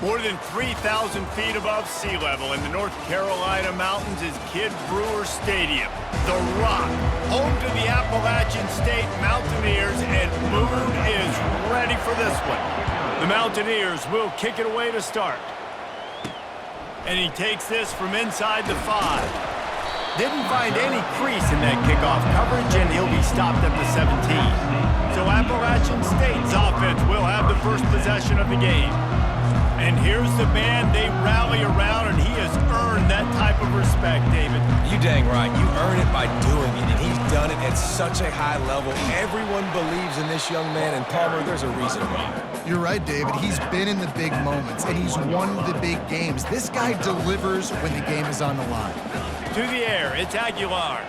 More than 3,000 feet above sea level in the North Carolina mountains is Kidd Brewer Stadium, the Rock, home to the Appalachian State Mountaineers, and Boone is ready for this one. The Mountaineers will kick it away to start. And he takes this from inside the 5. Didn't find any crease in that kickoff coverage, and he'll be stopped at the 17. So Appalachian State's offense will have the first possession of the game. And here's the man they rally around, and he has earned that type of respect, David. You dang right. You earn it by doing it, and he's done it at such a high level. Everyone believes in this young man, and Palmer, there's a reason why. You're right, David. He's been in the big moments, and he's won the big games. This guy delivers when the game is on the line. To the air, it's Aguilar.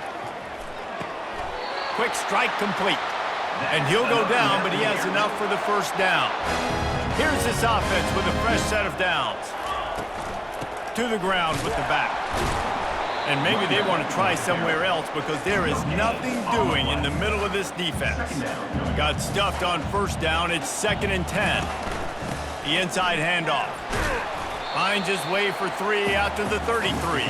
Quick strike complete. And he'll go down, but he has enough for the first down. Here's this offense with a fresh set of downs. To the ground with the back. And maybe they want to try somewhere else because there is nothing doing in the middle of this defense. Got stuffed on first down. It's 2nd and 10. The inside handoff. Finds his way for 3 out to the 33.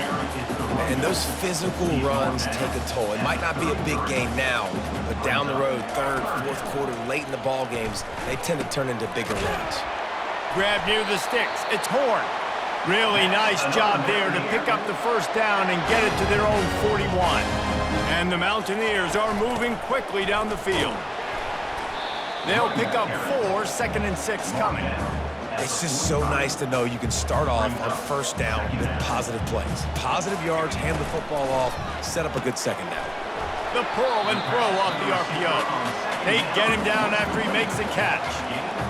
And those physical runs take a toll. It might not be a big game now, but down the road, 3rd, 4th quarter, late in the ball games, they tend to turn into bigger runs. Grab near the sticks. It's Horn. Really nice job there to pick up the first down and get it to their own 41. And the Mountaineers are moving quickly down the field. They'll pick up 4, 2nd and 6 coming. It's just so nice to know you can start off on first down with positive plays. Positive yards, hand the football off, set up a good second down. The pull and throw off the RPO. They get him down after he makes the catch.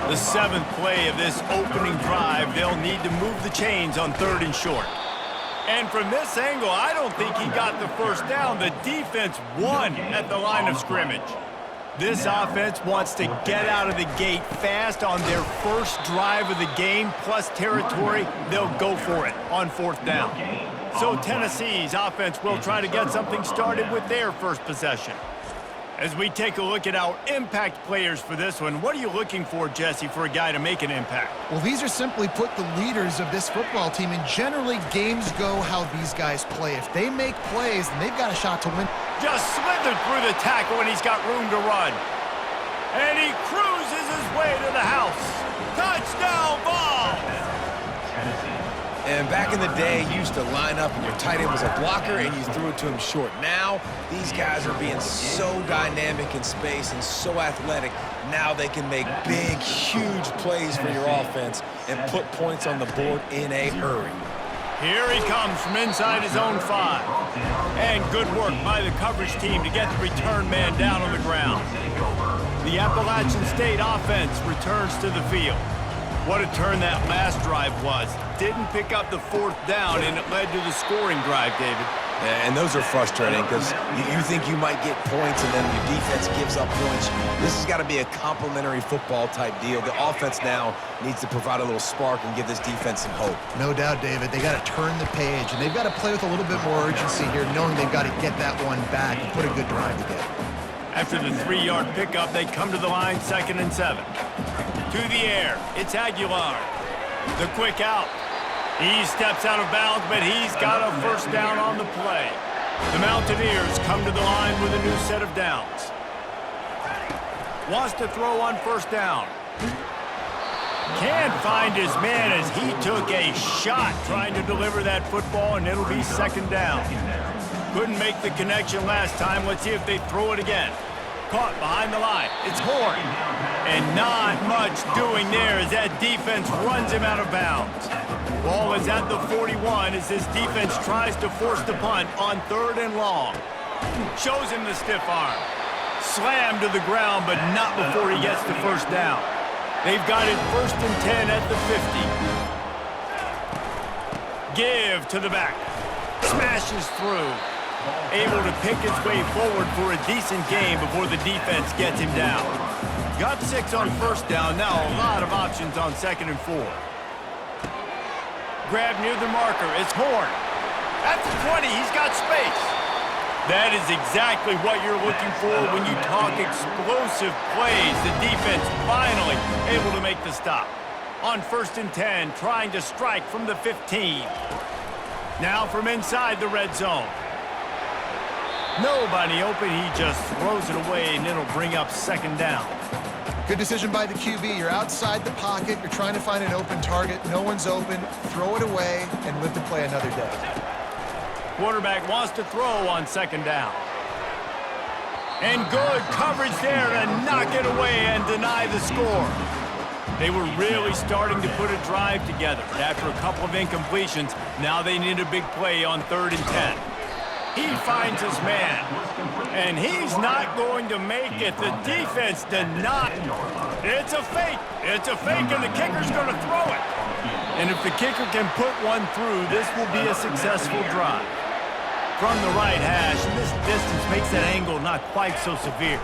The 7th play of this opening drive, they'll need to move the chains on 3rd and short. And from this angle, I don't think he got the first down. The defense won at the line of scrimmage. This offense wants to get out of the gate fast on their first drive of the game, plus territory. They'll go for it on 4th down. So Tennessee's offense will try to get something started with their first possession. As we take a look at our impact players for this one, what are you looking for, Jesse, for a guy to make an impact? Well, these are simply put the leaders of this football team, and generally games go how these guys play. If they make plays, then they've got a shot to win. Just slithered through the tackle, and he's got room to run. And he cruises his way to the house. Touchdown ball! And back in the day, you used to line up and your tight end was a blocker and you threw it to him short. Now, these guys are being so dynamic in space and so athletic. Now they can make big, huge plays for your offense and put points on the board in a hurry. Here he comes from inside his own 5. And good work by the coverage team to get the return man down on the ground. The Appalachian State offense returns to the field. What a turn that last drive was. Didn't pick up the 4th down, and it led to the scoring drive, David. Yeah, and those are frustrating because you think you might get points and then your defense gives up points. This has got to be a complementary football type deal. The offense now needs to provide a little spark and give this defense some hope. No doubt, David. They got to turn the page, and they've got to play with a little bit more urgency here, knowing they've got to get that one back and put a good drive together. After the 3-yard pickup, they come to the line, 2nd and 7. To the air, it's Aguilar. The quick out. He steps out of bounds, but he's got a first down on the play. The Mountaineers come to the line with a new set of downs. Wants to throw on first down. Can't find his man as he took a shot trying to deliver that football, and it'll be 2nd down. Couldn't make the connection last time. Let's see if they throw it again. Caught behind the line. It's Horn. And not much doing there as that defense runs him out of bounds. Ball is at the 41 as this defense tries to force the punt on 3rd and long. Shows him the stiff arm. Slammed to the ground, but not before he gets the first down. They've got it 1st and 10 at the 50. Give to the back. Smashes through. Able to pick his way forward for a decent game before the defense gets him down. Got 6 on first down, now a lot of options on 2nd and 4. Grab near the marker. It's Horn. At the 20, he's got space. That is exactly what you're looking for when you talk explosive plays. The defense finally able to make the stop. On 1st and 10, trying to strike from the 15. Now from inside the red zone. Nobody open, he just throws it away, and it'll bring up 2nd down. Good decision by the QB. You're outside the pocket. You're trying to find an open target. No one's open. Throw it away and live to play another day. Quarterback wants to throw on 2nd down. And good coverage there to knock it away and deny the score. They were really starting to put a drive together. After a couple of incompletions, now they need a big play on 3rd and 10. He finds his man, and he's not going to make it. The defense did not. It's a fake. It's a fake, and the kicker's going to throw it. And if the kicker can put one through, this will be a successful drive. From the right hash, and this distance makes that angle not quite so severe.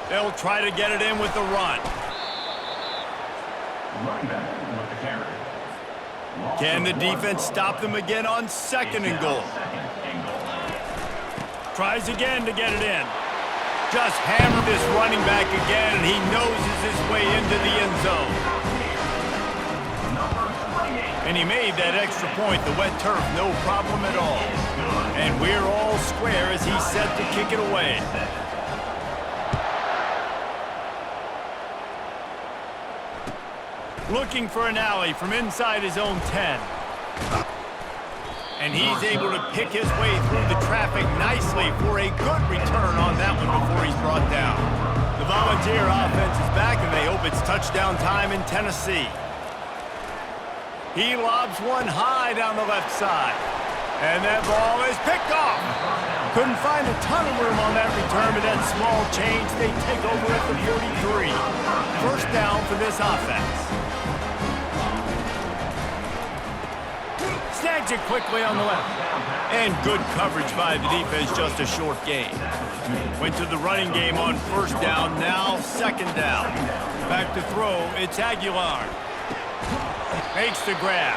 They'll try to get it in with the run. Can the defense stop them again on 2nd and goal? Tries again to get it in. Just hammered this running back again, and he noses his way into the end zone. And he made that extra point, the wet turf, no problem at all. And we're all square as he's set to kick it away. Looking for an alley from inside his own 10. And he's able to pick his way through the traffic nicely for a good return on that one before he's brought down. The Volunteer offense is back, and they hope it's touchdown time in Tennessee. He lobs one high down the left side. And that ball is picked off. Couldn't find a ton of room on that return, but that small change, they take over at the 43. 1st down for this offense. Snags it quickly on the left. And good coverage by the defense, just a short gain. Went to the running game on 1st down, now 2nd down. Back to throw, it's Aguilar. Makes the grab.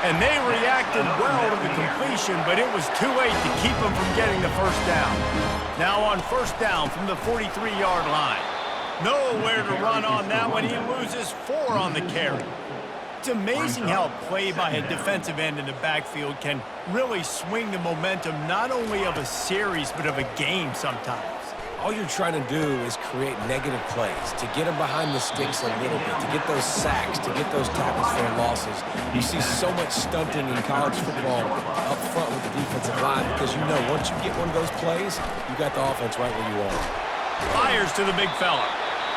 And they reacted well to the completion, but it was too late to keep them from getting the 1st down. Now on 1st down from the 43-yard line. Nowhere to run on that one. He loses 4 on the carry. It's amazing how play by a defensive end in the backfield can really swing the momentum not only of a series, but of a game sometimes. All you're trying to do is create negative plays, to get them behind the sticks a little bit, to get those sacks, to get those tackles for losses. You see so much stunting in college football up front with the defensive line because you know once you get one of those plays, you got the offense right where you want it. Fires to the big fella.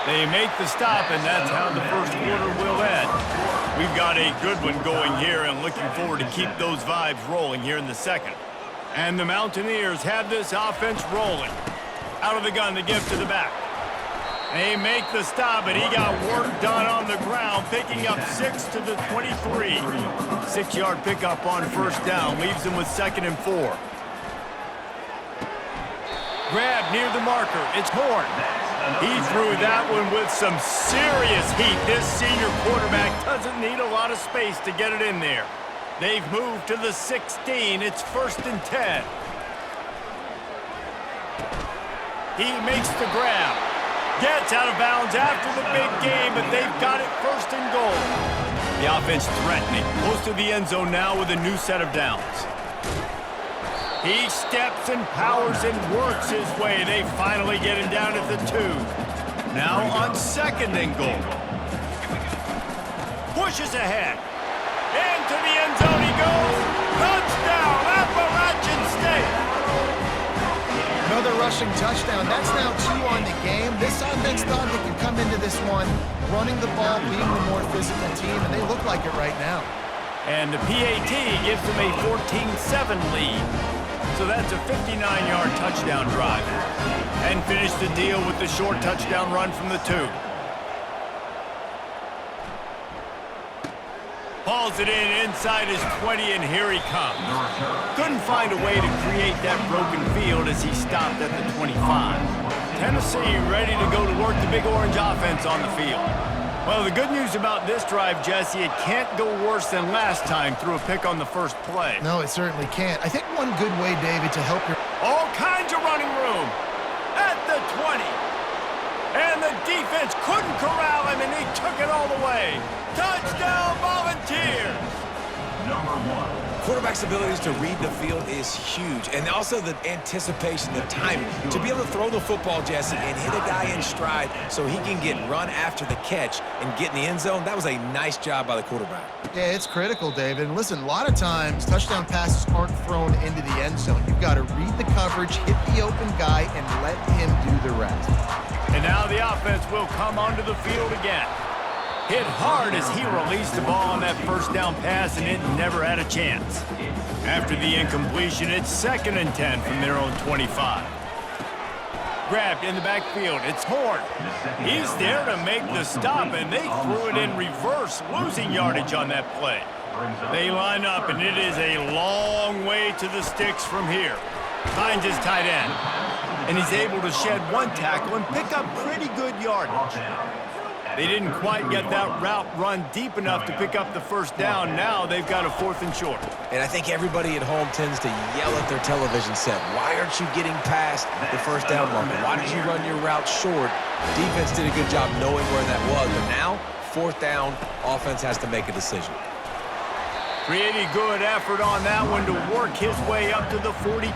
They make the stop, and that's how the 1st quarter will end. We've got a good one going here and looking forward to keep those vibes rolling here in the 2nd. And the Mountaineers have this offense rolling. Out of the gun to give to the back. They make the stop, but he got work done on the ground, picking up 6 to the 23. 6-yard pickup on 1st down, leaves him with 2nd and 4. Grab near the marker, it's Horn. He threw that one with some serious heat. This senior quarterback doesn't need a lot of space to get it in there. They've moved to the 16, it's 1st and 10. He makes the grab. Gets out of bounds after the big game, but they've got it 1st and goal. The offense threatening. Close to the end zone now with a new set of downs. He steps and powers and works his way. They finally get him down at the 2. Now on 2nd and goal. Pushes ahead. Into the end zone he goes. Touchdown, Appalachian State. Another rushing touchdown. That's now 2 on the game. This offense thought they could come into this one running the ball, being the more physical team, and they look like it right now. And the PAT gives them a 14-7 lead. So that's a 59-yard touchdown drive. And finish the deal with the short touchdown run from the 2. Hauls it in inside his 20, and here he comes. Couldn't find a way to create that broken field as he stopped at the 25. Tennessee ready to go to work the Big Orange offense on the field. Well, the good news about this drive, Jesse, it can't go worse than last time through a pick on the first play. No, it certainly can't. I think one good way, David, to help your... All kinds of running room at the 20. And the defense couldn't corral him, and he took it all the way. Touchdown, Volunteers! Number 1. Quarterback's abilities to read the field is huge, and also the anticipation, the timing. To be able to throw the football, Jesse, and hit a guy in stride so he can get run after the catch and get in the end zone, that was a nice job by the quarterback. Yeah, it's critical, David. And listen, a lot of times, touchdown passes aren't thrown into the end zone. You've got to read the coverage, hit the open guy, and let him do the rest. And now the offense will come onto the field again. Hit hard as he released the ball on that first down pass, and it never had a chance. After the incompletion, it's 2nd and 10 from their own 25. Grabbed in the backfield, it's Horn. He's there to make the stop, and they threw it in reverse, losing yardage on that play. They line up, and it is a long way to the sticks from here. Finds his tight end, and he's able to shed one tackle and pick up pretty good yardage. They didn't quite get that route run deep enough to pick up the first down. Now they've got a 4th and short. And I think everybody at home tends to yell at their television set, why aren't you getting past the first down marker? Why did you run your route short? Defense did a good job knowing where that was, but now, 4th down, offense has to make a decision. Pretty good effort on that one to work his way up to the 42.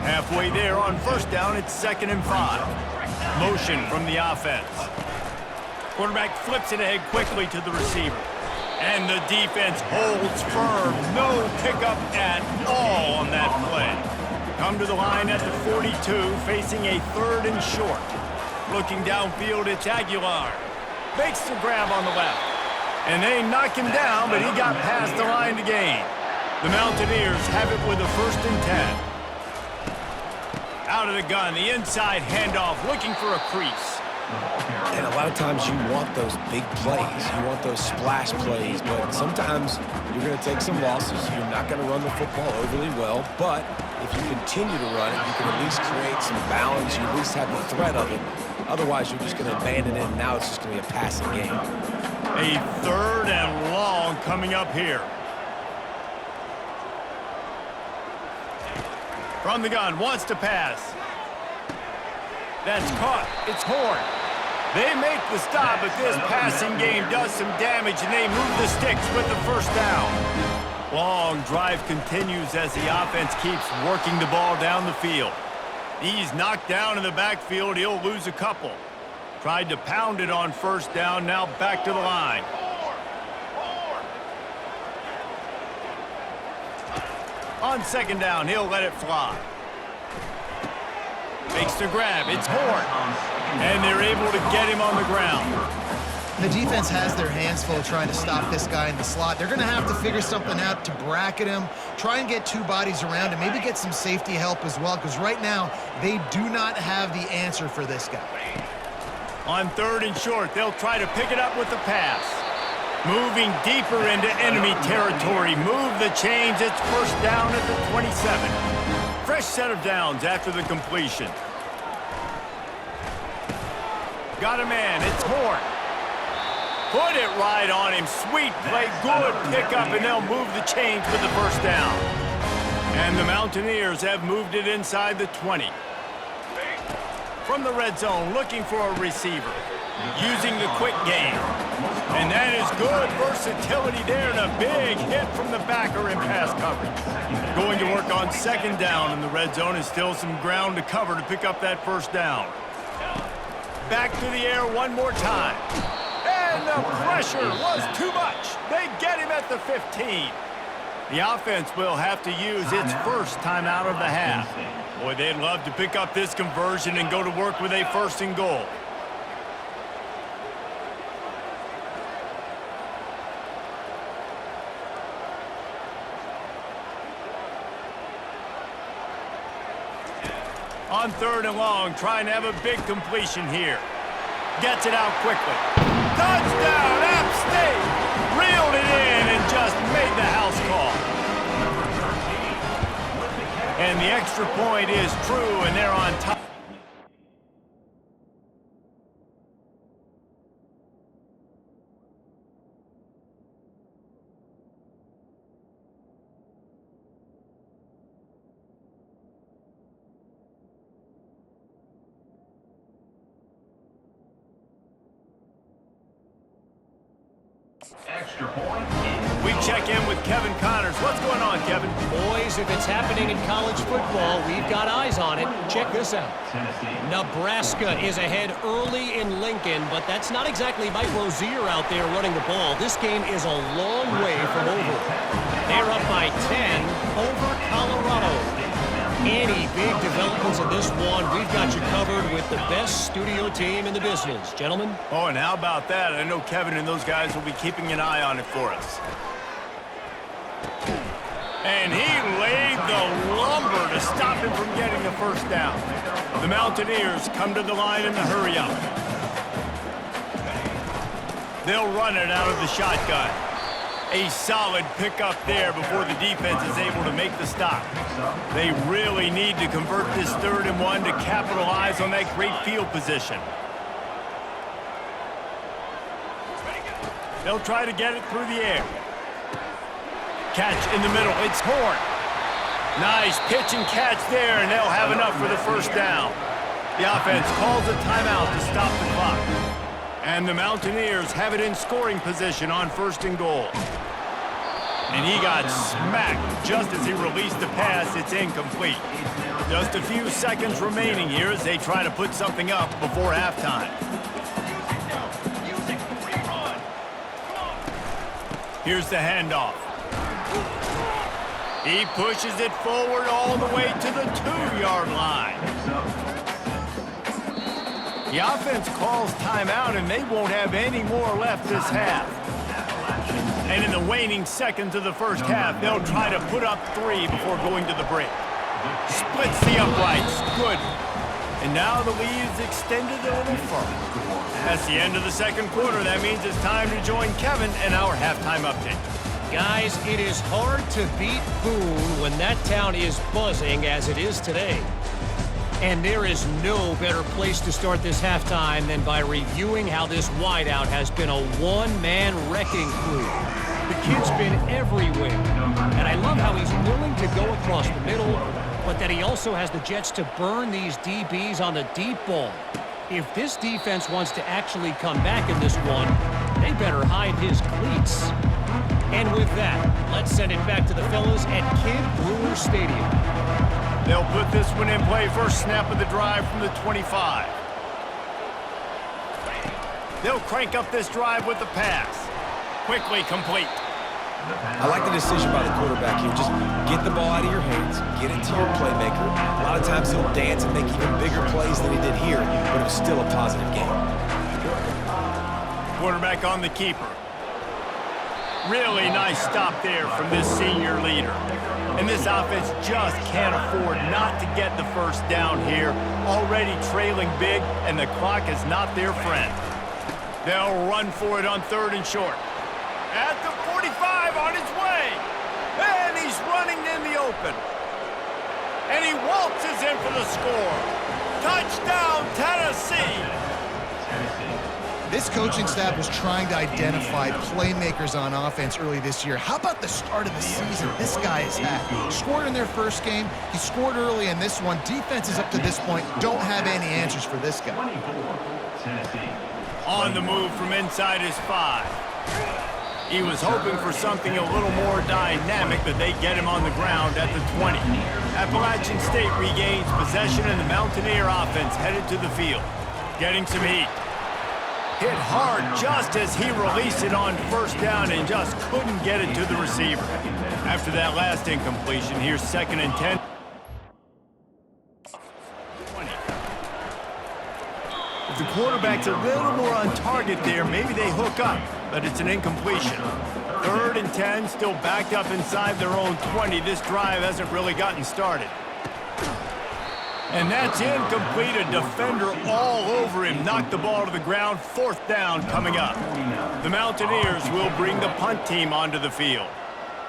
Halfway there on first down, it's 2nd and 5. Motion from the offense. Quarterback flips it ahead quickly to the receiver. And the defense holds firm. No pickup at all on that play. Come to the line at the 42, facing a 3rd and short. Looking downfield, it's Aguilar. Makes the grab on the left. And they knock him down, but he got past the line to gain. The Mountaineers have it with a 1st and 10. Out of the gun, the inside handoff, looking for a crease. And a lot of times you want those big plays. You want those splash plays, but sometimes you're going to take some losses. You're not going to run the football overly well, but if you continue to run it, you can at least create some balance. You at least have the threat of it. Otherwise, you're just going to abandon it, and now it's just going to be a passing game. A 3rd and long coming up here. From the gun, wants to pass. That's caught. It's Horn. They make the stop, but this passing game does some damage, and they move the sticks with the first down. Long drive continues as the offense keeps working the ball down the field. He's knocked down in the backfield. He'll lose a couple. Tried to pound it on first down, now back to the line. On 2nd down, he'll let it fly. Makes the grab, it's Horn. And they're able to get him on the ground. The defense has their hands full trying to stop this guy in the slot. They're going to have to figure something out to bracket him, try and get 2 bodies around him, maybe get some safety help as well, because right now they do not have the answer for this guy. On 3rd and short, they'll try to pick it up with the pass. Moving deeper into enemy territory. Move the chains. It's 1st down at the 27. Fresh set of downs after the completion. Got a man. It's Horn. Put it right on him. Sweet play. Good pickup, and they'll move the chains with the 1st down. And the Mountaineers have moved it inside the 20. From the red zone, looking for a receiver. Using the quick game. And that is good versatility there, and a big hit from the backer in pass coverage. Going to work on 2nd down in the red zone, and still some ground to cover to pick up that 1st down. Back to the air one more time. And the pressure was too much. They get him at the 15. The offense will have to use its first timeout of the half. Boy, they'd love to pick up this conversion and go to work with a 1st and goal. On 3rd and long, trying to have a big completion here. Gets it out quickly. Touchdown, App State! Reeled it in and just made the house call. And the extra point is true, and they're on top. Extra point. We check in with Kevin Connors. What's going on, Kevin? Boys, if it's happening in college football, we've got eyes on it. Check this out. Nebraska is ahead early in Lincoln, but that's not exactly Mike Rozier out there running the ball. This game is a long way from over. They're up by 10 over Colorado. Any big developments in this one, we've got you covered with the best studio team in the business. Gentlemen? Oh, and how about that? I know Kevin and those guys will be keeping an eye on it for us. And he laid the lumber to stop him from getting the first down. The Mountaineers come to the line in the hurry-up. They'll run it out of the shotgun. A solid pickup there before the defense is able to make the stop. They really need to convert this 3rd and 1 to capitalize on that great field position. They'll try to get it through the air. Catch in the middle. It's Horn. Nice pitch and catch there, and they'll have enough for the first down. The offense calls a timeout to stop the clock. And the Mountaineers have it in scoring position on 1st and goal. And he got smacked just as he released the pass. It's incomplete. Just a few seconds remaining here as they try to put something up before halftime. Here's the handoff. He pushes it forward all the way to the 2-yard line. The offense calls timeout, and they won't have any more left this half. And in the waning seconds of the first half, they'll try to put up 3 before going to the break. Splits the uprights. Good. And now the lead is extended a little further. That's the end of the 2nd quarter. That means it's time to join Kevin and our halftime update. Guys, it is hard to beat Boone when that town is buzzing as it is today. And there is no better place to start this halftime than by reviewing how this wideout has been a one-man wrecking crew. The kid's been everywhere, and I love how he's willing to go across the middle, but that he also has the jets to burn these DBs on the deep ball. If this defense wants to actually come back in this one, they better hide his cleats. And with that, let's send it back to the fellas at Kid Brewer Stadium. They'll put this one in play. First snap of the drive from the 25. They'll crank up this drive with the pass. Quickly complete. I like the decision by the quarterback here. Just get the ball out of your hands, get it to your playmaker. A lot of times he'll dance and make even bigger plays than he did here, but it was still a positive game. Quarterback on the keeper. Really nice stop there from this senior leader. And this offense just can't afford not to get the first down here. Already trailing big, and the clock is not their friend. They'll run for it on 3rd and short. At the 45 on his way. And he's running in the open. And he waltzes in for the score. Touchdown, Tennessee. This coaching staff was trying to identify playmakers on offense early this year. How about the start of the season this guy has had? Scored in their first game. He scored early in this one. Defenses up to this point don't have any answers for this guy. On the move from inside his 5. He was hoping for something a little more dynamic, but they get him on the ground at the 20. Appalachian State regains possession, and the Mountaineer offense headed to the field. Getting some heat. Hit hard just as he released it on 1st down and just couldn't get it to the receiver. After that last incompletion, here's 2nd and 10. If the quarterback's a little more on target there, maybe they hook up, but it's an incompletion. 3rd and 10, still backed up inside their own 20. This drive hasn't really gotten started. And that's incomplete. A defender all over him. Knocked the ball to the ground. 4th down coming up. The Mountaineers will bring the punt team onto the field.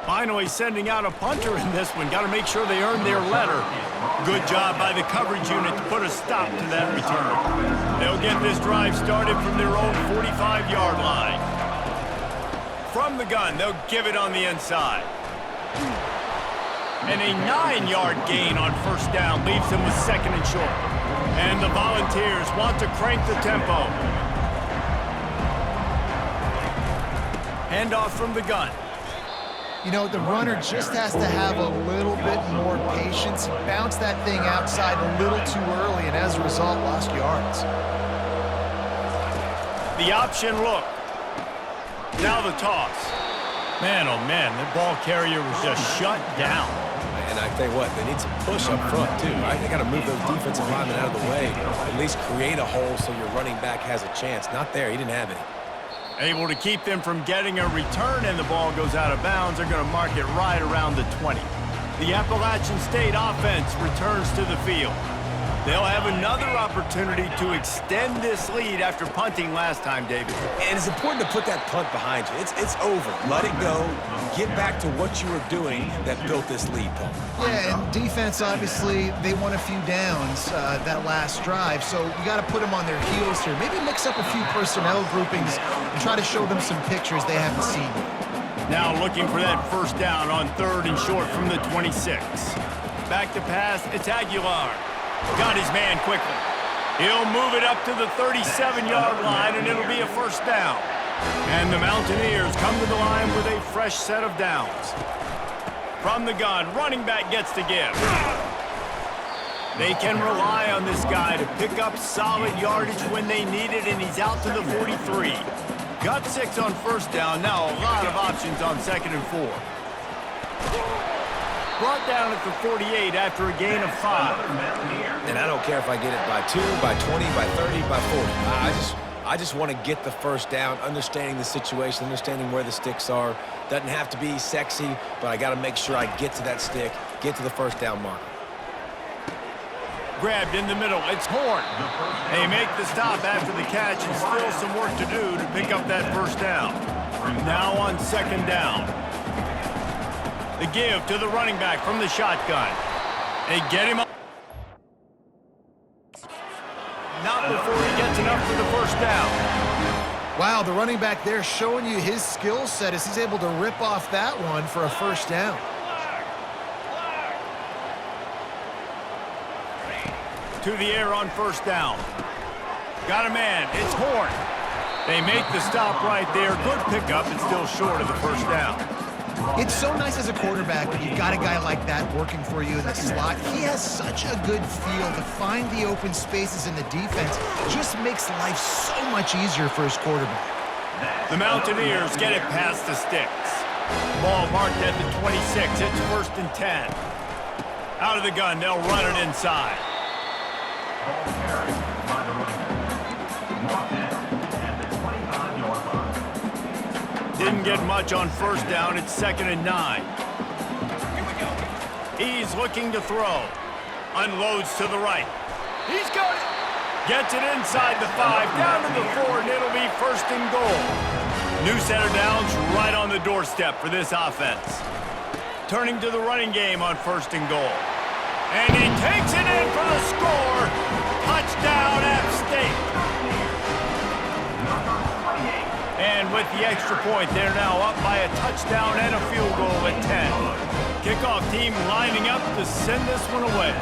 Finally sending out a punter in this one. Got to make sure they earn their letter. Good job by the coverage unit to put a stop to that return. They'll get this drive started from their own 45-yard line. From the gun, they'll give it on the inside. And a 9-yard gain on 1st down leaves them with 2nd and short. And the Volunteers want to crank the tempo. Handoff from the gun. You know, the runner just has to have a little bit more patience. He bounced that thing outside a little too early, and as a result, lost yards. The option look. Now the toss. Man, oh man, the ball carrier was just shut down. And I tell you what, they need some push up front too, right? They got to move those defensive linemen out of the way. At least create a hole so your running back has a chance. Not there, he didn't have any. Able to keep them from getting a return, and the ball goes out of bounds. They're going to mark it right around the 20. The Appalachian State offense returns to the field. They'll have another opportunity to extend this lead after punting last time, David. And it's important to put that punt behind you. It's over. Let it go. Get back to what you were doing that built this lead, Paul. Yeah, and defense, obviously, they won a few downs that last drive, so you got to put them on their heels here. Maybe mix up a few personnel groupings and try to show them some pictures they haven't seen yet. Now looking for that first down on 3rd and short from the 26. Back to pass, it's Aguilar. Got his man quickly. He'll move it up to the 37-yard line, and it'll be a first down. And the Mountaineers come to the line with a fresh set of downs. From the gun, running back gets to give. They can rely on this guy to pick up solid yardage when they need it, and he's out to the 43. Got 6 on first down. Now a lot of options on 2nd and 4. Brought down at the 48 after a gain of 5. And I don't care if I get it by 2, by 20, by 30, by 40. I just want to get the first down, understanding the situation, understanding where the sticks are. Doesn't have to be sexy, but I got to make sure I get to that stick, get to the first down marker. Grabbed in the middle. It's Horn. They make the stop after the catch, and still some work to do to pick up that first down. Now on 2nd down. The give to the running back from the shotgun. They get him up. Not before he gets enough for the first down. Wow, the running back there showing you his skill set as he's able to rip off that one for a first down. To the air on first down. Got a man. It's Horn. They make the stop right there. Good pickup, and still short of the first down. It's so nice as a quarterback when you've got a guy like that working for you in the slot. He has such a good feel to find the open spaces in the defense. Just makes life so much easier for his quarterback. The Mountaineers get it past the sticks. Ball marked at the 26. It's 1st and 10. Out of the gun, they'll run it inside. Didn't get much on first down. It's 2nd and 9. He's looking to throw. Unloads to the right. He's got it. Gets it inside the 5, down to the 4, and it'll be 1st and goal. New set of downs right on the doorstep for this offense. Turning to the running game on 1st and goal. And he takes it in for the score. Touchdown, App State. And with the extra point, they're now up by a touchdown and a field goal at 10. Kickoff team lining up to send this one away.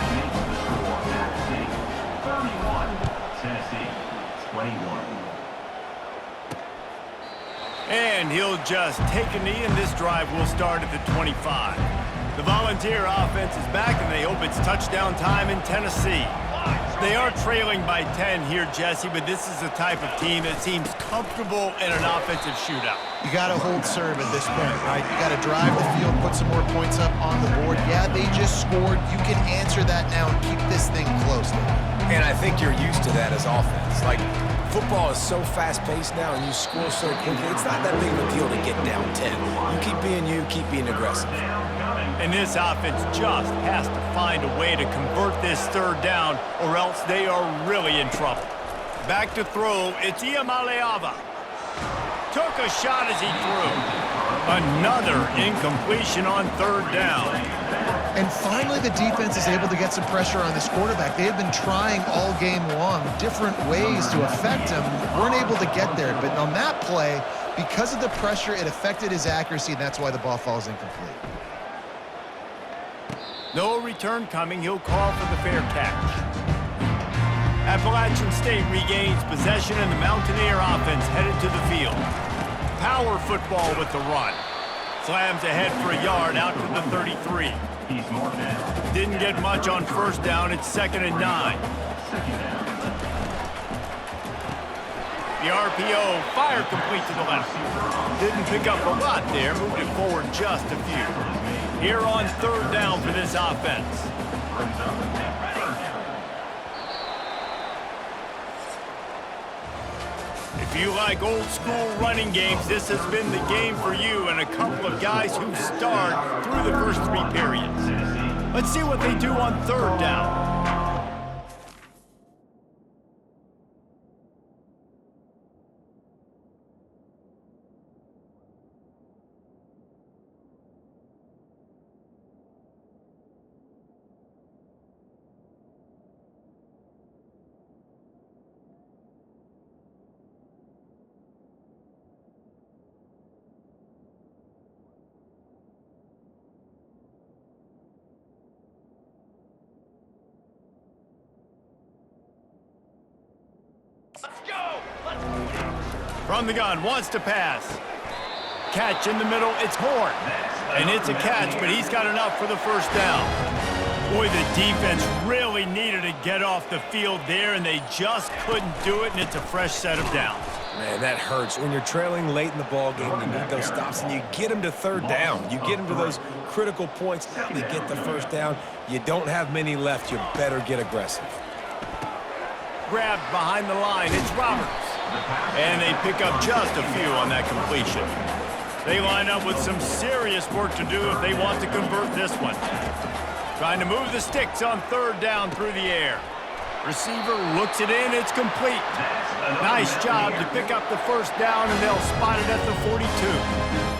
31, Tennessee, 21. And he'll just take a knee, and this drive will start at the 25. The Volunteer offense is back, and they hope it's touchdown time in Tennessee. They are trailing by 10 here, Jesse, but this is the type of team that seems comfortable in an offensive shootout. You got to hold serve at this point, right? You got to drive the field, put some more points up on the board. Yeah, they just scored. You can answer that now and keep this thing close. And I think you're used to that as offense. Like, football is so fast-paced now, and you score so quickly. It's not that big of a deal to get down 10. You keep being aggressive. And this offense just has to find a way to convert this 3rd down, or else they are really in trouble. Back to throw, it's Iamaleava. Took a shot as he threw. Another incompletion on 3rd down. And finally, the defense is able to get some pressure on this quarterback. They have been trying all game long different ways to affect him. Weren't able to get there, but on that play, because of the pressure, it affected his accuracy, and that's why the ball falls incomplete. No return coming. He'll call for the fair catch. Appalachian State regains possession, and the Mountaineer offense headed to the field. power football with the run. Slams ahead for a yard out to the 33. He's marked down. Didn't get much on first down. It's 2nd and 9. Second down. The RPO, fire complete to the left. Didn't pick up a lot there, moved it forward just a few. Here on 3rd down for this offense. Brings up the 3rd down. If you like old school running games, this has been the game for you and a couple of guys who starred through the first 3 periods. Let's see what they do on 3rd down. From the gun, wants to pass. Catch in the middle, it's Horn. And it's a catch, but he's got enough for the first down. Boy, the defense really needed to get off the field there, and they just couldn't do it, and it's a fresh set of downs. Man, that hurts. When you're trailing late in the ball game, you need those stops, and you get them to 3rd down. You get them to those critical points. Now they get the first down. You don't have many left. You better get aggressive. Grabbed behind the line, it's Roberts. And they pick up just a few on that completion. They line up with some serious work to do if they want to convert this one. Trying to move the sticks on 3rd down through the air. Receiver looks it in, it's complete. Nice job to pick up the first down, and they'll spot it at the 42.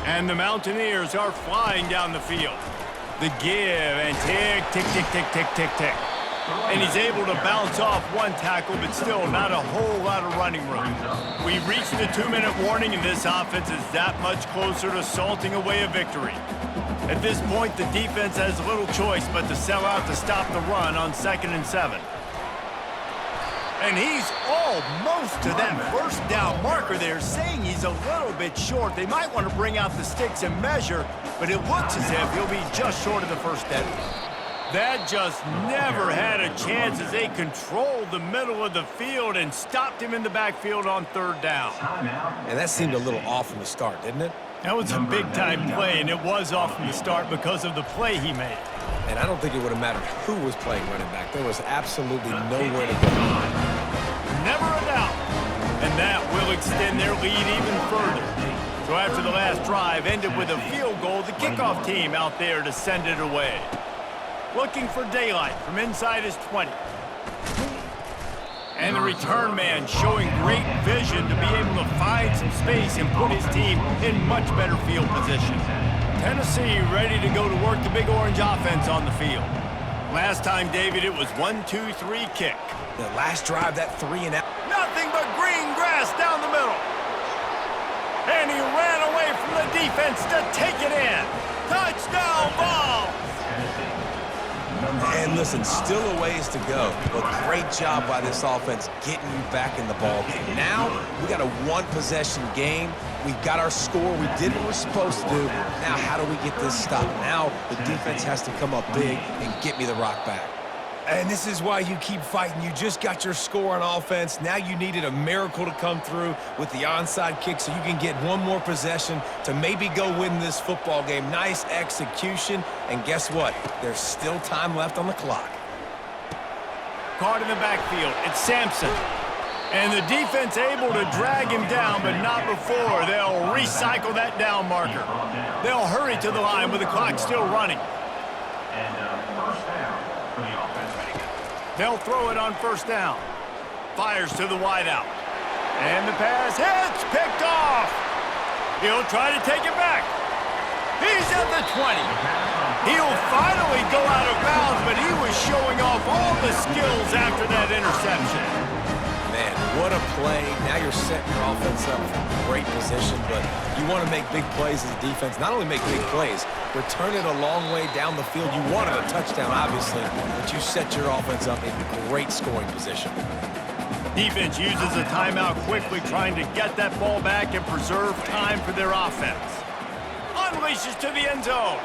And the Mountaineers are flying down the field. The give and tick, tick, tick, tick, tick, tick, tick. And he's able to bounce off one tackle, but still not a whole lot of running room. We've reached the 2-minute warning, and this offense is that much closer to salting away a victory. At this point, the defense has little choice but to sell out to stop the run on 2nd and 7. And he's almost to that first down marker there, saying he's a little bit short. They might want to bring out the sticks and measure, but it looks as if he'll be just short of the first down. That just never had a chance as they controlled the middle of the field and stopped him in the backfield on 3rd down. And that seemed a little off from the start, didn't it? That was a big-time play, and it was off from the start because of the play he made. And I don't think it would have mattered who was playing running back. There was absolutely nowhere to go. Never a doubt. And that will extend their lead even further. So after the last drive ended with a field goal, the kickoff team out there to send it away. Looking for daylight from inside his 20. And the return man showing great vision to be able to find some space and put his team in much better field position. Tennessee ready to go to work the Big Orange offense on the field. Last time, David, it was 1-2-3 kick. The last drive, that 3 and out. Nothing but green grass down the middle. And he ran away from the defense to take it in. Touchdown ball. And listen, still a ways to go, but great job by this offense getting you back in the ball game. Now, we got a 1-possession game. We got our score. We did what we're supposed to do. Now, how do we get this stopped? Now, the defense has to come up big and get me the rock back. And this is why you keep fighting. You just got your score on offense. Now you needed a miracle to come through with the onside kick so you can get one more possession to maybe go win this football game. Nice execution. And guess what? There's still time left on the clock. Caught in the backfield. It's Sampson. And the defense able to drag him down, but not before. They'll recycle that down marker. They'll hurry to the line with the clock still running. And first down for the offense. They'll throw it on first down. Fires to the wideout. And the pass hits, picked off. He'll try to take it back. He's at the 20. He'll finally go out of bounds, but he was showing off all the skills after that interception. Man, what a play. Now you're setting your offense up for great position, but you want to make big plays as a defense. Not only make big plays, return it a long way down the field. You wanted a touchdown, obviously, but you set your offense up in great scoring position. Defense uses a timeout quickly, trying to get that ball back and preserve time for their offense. Unleashes to the end zone.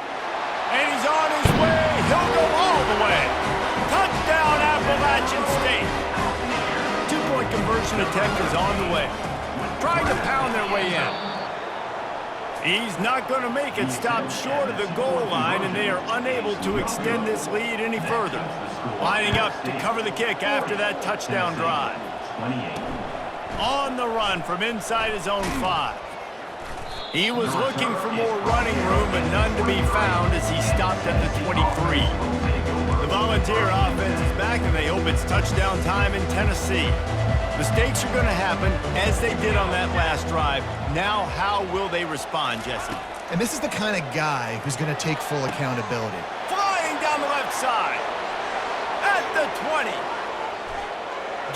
And he's on his way. He'll go all the way. Touchdown, Appalachian State. Two-point conversion attempt is on the way. Trying to pound their way in. He's not going to make it. Stopped short of the goal line, and they are unable to extend this lead any further. Lining up to cover the kick after that touchdown drive. On the run from inside his own 5. He was looking for more running room, but none to be found as he stopped at the 23. The Volunteer offense is back, and they hope it's touchdown time in Tennessee. Mistakes are going to happen, as they did on that last drive. Now, how will they respond, Jesse? And this is the kind of guy who's going to take full accountability. Flying down the left side. At the 20.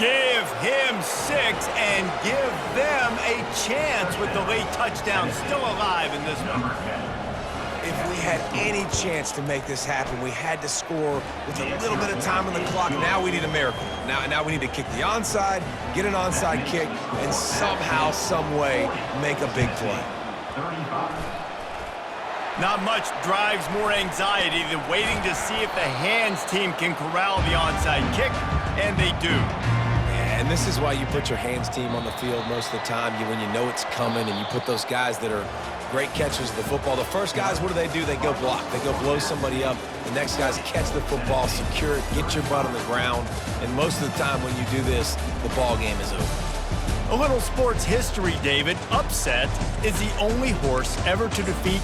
Give him 6 and give them a chance with the late touchdown still alive in this one. If we had any chance to make this happen, we had to score with a little bit of time on the clock. Now we need a miracle. Now we need to kick the onside, get an onside kick, and somehow, some way, make a big play. Not much drives more anxiety than waiting to see if the hands team can corral the onside kick, and they do. And this is why you put your hands team on the field most of the time, when you know it's coming, and you put those guys that are great catchers of the football. The first guys, what do? They go block. They go blow somebody up. The next guys catch the football, secure it, get your butt on the ground. And most of the time when you do this, the ball game is over. A little sports history, David. Upset is the only horse ever to defeat